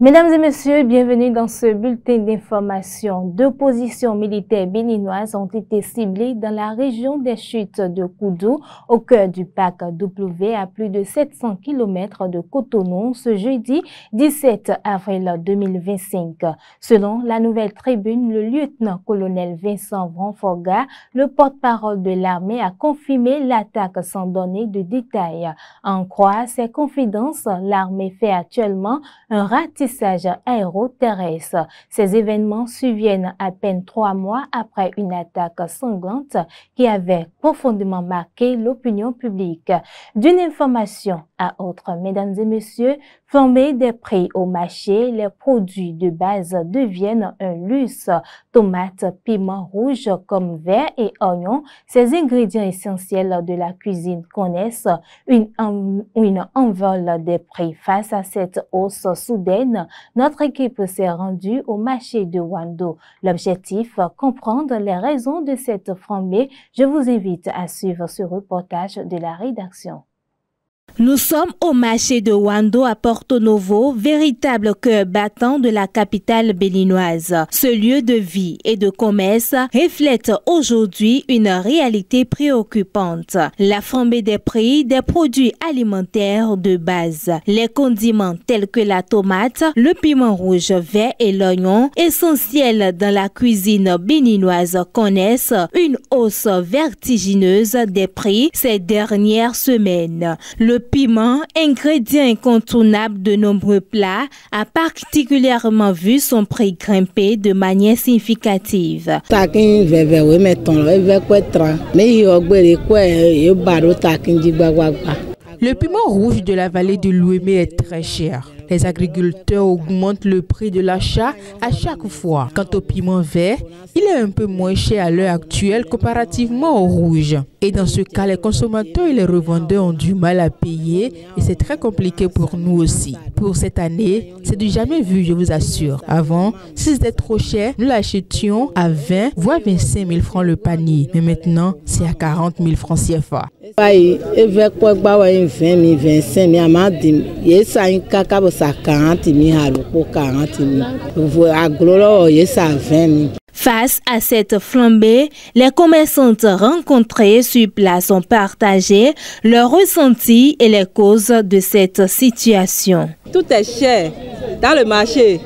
Mesdames et messieurs, bienvenue dans ce bulletin d'information. 2 positions militaires béninoises ont été ciblées dans la région des chutes de Koudou, au cœur du parc W, à plus de 700 km de Cotonou, ce jeudi 17 avril 2025. Selon la Nouvelle Tribune, le lieutenant-colonel Vincent Vronforga, le porte-parole de l'armée, a confirmé l'attaque sans donner de détails. En croire ses confidences, l'armée fait actuellement un ratissage aéroterrestre. Ces événements surviennent à peine 3 mois après une attaque sanglante qui avait profondément marqué l'opinion publique. D'une information à autre, mesdames et messieurs, flambée des prix au marché, les produits de base deviennent un luxe. Tomates, piments rouges comme vert et oignons, ces ingrédients essentiels de la cuisine connaissent une envol des prix. Face à cette hausse soudaine, notre équipe s'est rendue au marché de Wando. L'objectif, comprendre les raisons de cette flambée. Je vous invite à suivre ce reportage de la rédaction. Nous sommes au marché de Wando à Porto Novo, véritable cœur battant de la capitale béninoise. Ce lieu de vie et de commerce reflète aujourd'hui une réalité préoccupante. La flambée des prix des produits alimentaires de base. Les condiments tels que la tomate, le piment rouge, vert et l'oignon, essentiels dans la cuisine béninoise, connaissent une hausse vertigineuse des prix ces dernières semaines. Le piment, ingrédient incontournable de nombreux plats, a particulièrement vu son prix grimper de manière significative. Le piment rouge de la vallée de l'Ouémé est très cher. Les agriculteurs augmentent le prix de l'achat à chaque fois. Quant au piment vert, il est un peu moins cher à l'heure actuelle comparativement au rouge. Et dans ce cas, les consommateurs et les revendeurs ont du mal à payer et c'est très compliqué pour nous aussi. Pour cette année, c'est du jamais vu, je vous assure. Avant, si c'était trop cher, nous l'achetions à 20 voire 25 000 francs le panier. Mais maintenant, c'est à 40 000 francs CFA. Face à cette flambée, les commerçantes rencontrées sur place ont partagé leurs ressentis et les causes de cette situation. Tout est cher dans le marché.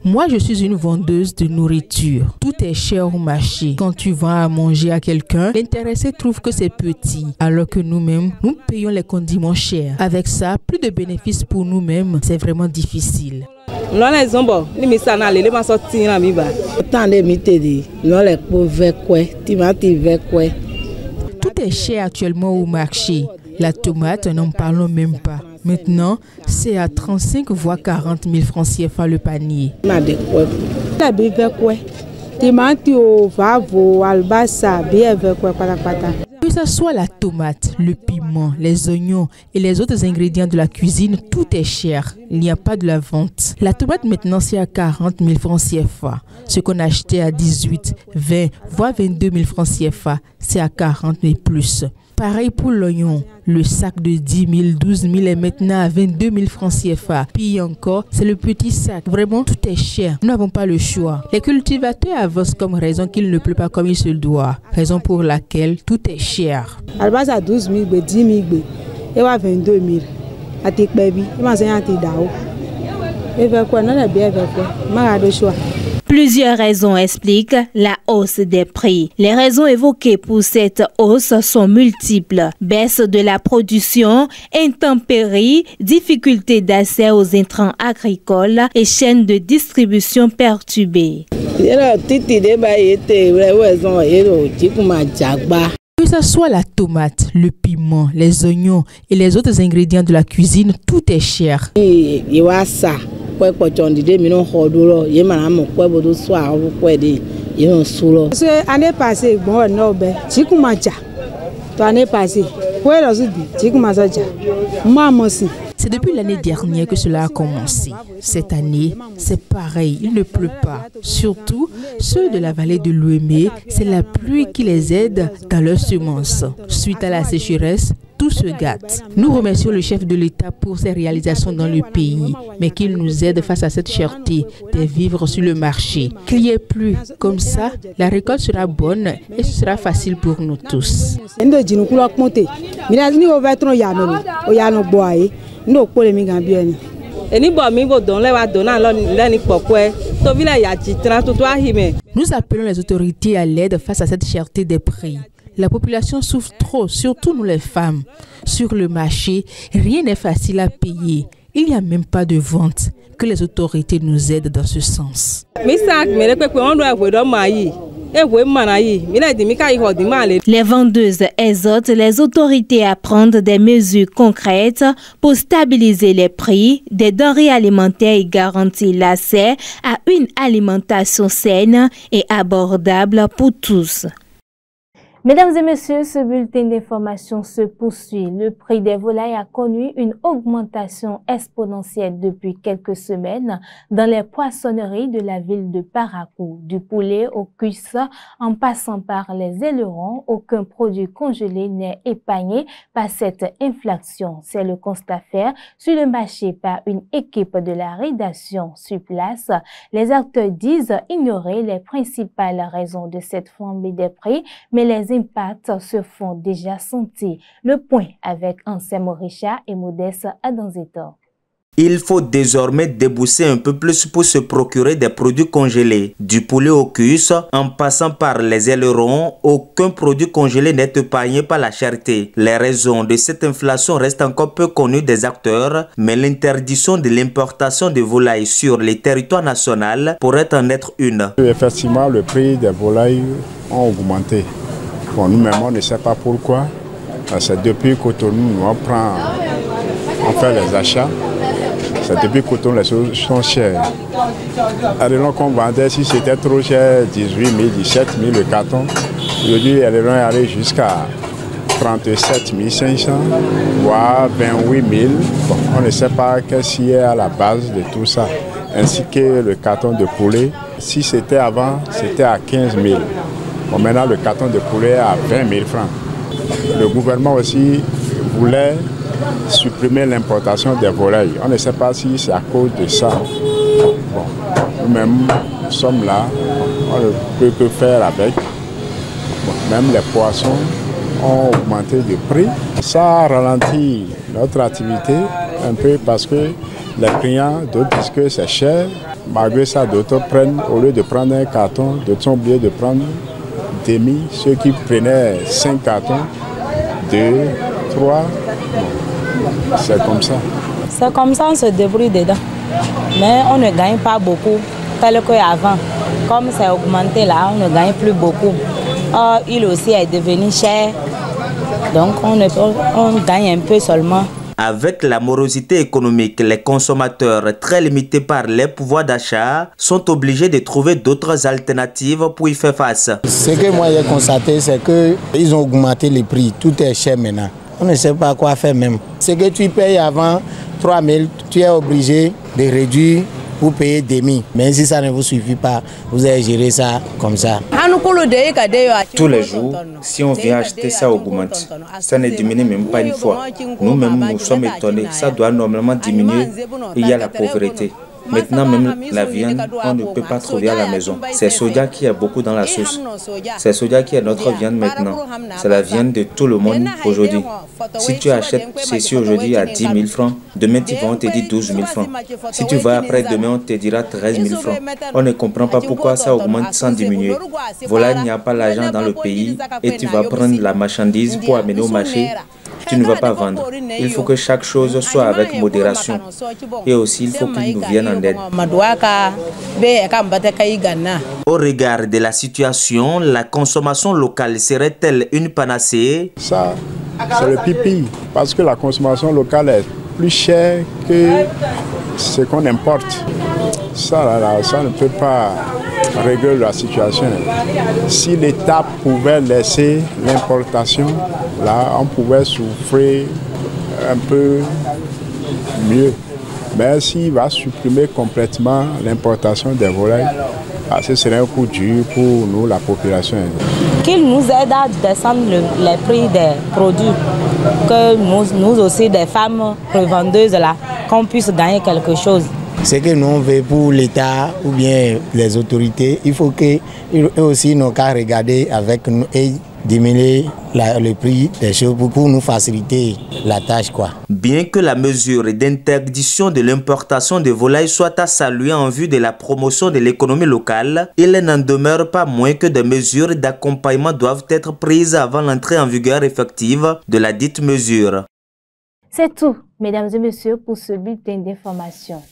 Moi, je suis une vendeuse de nourriture. Tout est cher au marché. Quand tu vends à manger à quelqu'un, l'intéressé trouve que c'est petit, alors que nous-mêmes, nous payons les condiments chers. Avec ça, plus de bénéfices pour nous-mêmes, c'est vraiment difficile. Tout est cher actuellement au marché. La tomate, n'en parlons même pas. Maintenant, c'est à 35 voire 40 000 francs CFA le panier. Que ce soit la tomate, le piment, les oignons et les autres ingrédients de la cuisine, tout est cher. Il n'y a pas de la vente. La tomate maintenant c'est à 40 000 francs CFA. Ce qu'on achetait à 18, 20, voire 22 000 francs CFA, c'est à 40 000 plus. Pareil pour l'oignon. Le sac de 10 000, 12 000 est maintenant à 22 000 francs CFA. Puis encore, c'est le petit sac. Vraiment, tout est cher. Nous n'avons pas le choix. Les cultivateurs avancent comme raison qu'il ne pleut pas comme il se doit. Raison pour laquelle tout est cher. Albas à 12 000, 10 000, et 22 000. À tes bébés, et ma zéna tes dao. Et vers quoi, non, bien vers quoi. Ma de choix. Plusieurs raisons expliquent la hausse des prix. Les raisons évoquées pour cette hausse sont multiples. Baisse de la production, intempéries, difficultés d'accès aux intrants agricoles et chaînes de distribution perturbées. Que ce soit la tomate, le piment, les oignons et les autres ingrédients de la cuisine, tout est cher. Année passée, C'est depuis l'année dernière que cela a commencé. Cette année, c'est pareil, il ne pleut pas. Surtout, ceux de la vallée de l'Ouémé, c'est la pluie qui les aide dans leurs semences. Suite à la sécheresse, tout se gâte. Nous remercions le chef de l'État pour ses réalisations dans le pays, mais qu'il nous aide face à cette cherté des vivres sur le marché. Qu'il n'y ait plus. Comme ça, la récolte sera bonne et ce sera facile pour nous tous. Nous appelons les autorités à l'aide face à cette cherté des prix. La population souffre trop, surtout nous les femmes. Sur le marché, rien n'est facile à payer. Il n'y a même pas de vente. Que les autorités nous aident dans ce sens. Les vendeuses exhortent les autorités à prendre des mesures concrètes pour stabiliser les prix des denrées alimentaires et garantir l'accès à une alimentation saine et abordable pour tous. Mesdames et messieurs, ce bulletin d'information se poursuit. Le prix des volailles a connu une augmentation exponentielle depuis quelques semaines dans les poissonneries de la ville de Parakou. Du poulet au cuisse, en passant par les ailerons, aucun produit congelé n'est épargné par cette inflation. C'est le constat fait sur le marché par une équipe de la rédaction sur place. Les acteurs disent ignorer les principales raisons de cette flambée des prix, mais les impacts se font déjà sentir. Le point avec Anselme Richard et Modeste Adanzetor. Il faut désormais débourser un peu plus pour se procurer des produits congelés. Du poulet au cuisse, en passant par les ailerons, aucun produit congelé n'est épargné par la cherté. Les raisons de cette inflation restent encore peu connues des acteurs, mais l'interdiction de l'importation de volailles sur les territoires nationaux pourrait en être une. Effectivement, le prix des volailles a augmenté. Bon, nous-mêmes, on ne sait pas pourquoi. C'est depuis Cotonou, on fait les achats. C'est depuis Cotonou, les choses sont chères. Alors qu'on vendait, si c'était trop cher, 18 000, 17 000 le carton. Aujourd'hui, elle est allée jusqu'à 37 500, voire 28 000. Bon, on ne sait pas qu'est-ce qui est à la base de tout ça. Ainsi que le carton de poulet. Si c'était avant, c'était à 15 000. Bon, maintenant, le carton de poulet est à 20 000 francs. Le gouvernement aussi voulait supprimer l'importation des volailles. On ne sait pas si c'est à cause de ça. Bon, nous-mêmes sommes là, on ne peut que faire avec. Bon, même les poissons ont augmenté de prix. Ça ralentit notre activité un peu parce que les clients, d'autres disent que c'est cher. Malgré ça, d'autres prennent, au lieu de prendre un carton, d'autres sont obligés de prendre demi, ceux qui prenaient 5 cartons, 2, 3, c'est comme ça. C'est comme ça, on se débrouille dedans. Mais on ne gagne pas beaucoup, tel qu'avant. Comme c'est augmenté là, on ne gagne plus beaucoup. Or, il aussi est devenu cher, donc on gagne un peu seulement. Avec la morosité économique, les consommateurs, très limités par les pouvoirs d'achat, sont obligés de trouver d'autres alternatives pour y faire face. Ce que moi j'ai constaté, c'est qu'ils ont augmenté les prix. Tout est cher maintenant. On ne sait pas quoi faire même. Ce que tu payes avant 3 000, tu es obligé de réduire pour payer demi. Mais si ça ne vous suffit pas, vous allez gérer ça comme ça. Tous les jours, si on vient acheter, ça augmente. Ça ne diminue même pas une fois. Nous-mêmes, nous sommes étonnés. Ça doit normalement diminuer. Il y a la pauvreté. Maintenant, même la viande, on ne peut pas trouver à la maison. C'est soja qui est beaucoup dans la sauce. C'est soja qui est notre viande maintenant. C'est la viande de tout le monde aujourd'hui. Si tu achètes ceci aujourd'hui à 10 000 francs, demain tu vas, on te dit 12 000 francs. Si tu vas après demain, on te dira 13 000 francs. On ne comprend pas pourquoi ça augmente sans diminuer. Voilà, il n'y a pas l'argent dans le pays et tu vas prendre la marchandise pour amener au marché. Tu ne vas pas vendre. Il faut que chaque chose soit avec modération. Et aussi, il faut qu'ils nous viennent en aide. Au regard de la situation, la consommation locale serait-elle une panacée? Ça, c'est le pipi. Parce que la consommation locale est plus chère que ce qu'on importe. Ça ne peut pas régler la situation. Si l'État pouvait laisser l'importation, là, on pouvait souffrir un peu mieux. Mais s'il va supprimer complètement l'importation des volailles, ce serait un coup dur pour nous, la population. Qu'il nous aide à descendre les prix des produits, que nous aussi, des femmes revendeuses, là, qu'on puisse gagner quelque chose. Ce que nous on veut pour l'État ou bien les autorités, il faut qu'eux aussi n'ont qu'à regarder avec nous et diminuer le prix des choses pour nous faciliter la tâche, quoi. Bien que la mesure d'interdiction de l'importation de volailles soit à saluer en vue de la promotion de l'économie locale, il n'en demeure pas moins que des mesures d'accompagnement doivent être prises avant l'entrée en vigueur effective de la dite mesure. C'est tout, mesdames et messieurs, pour ce bulletin d'information.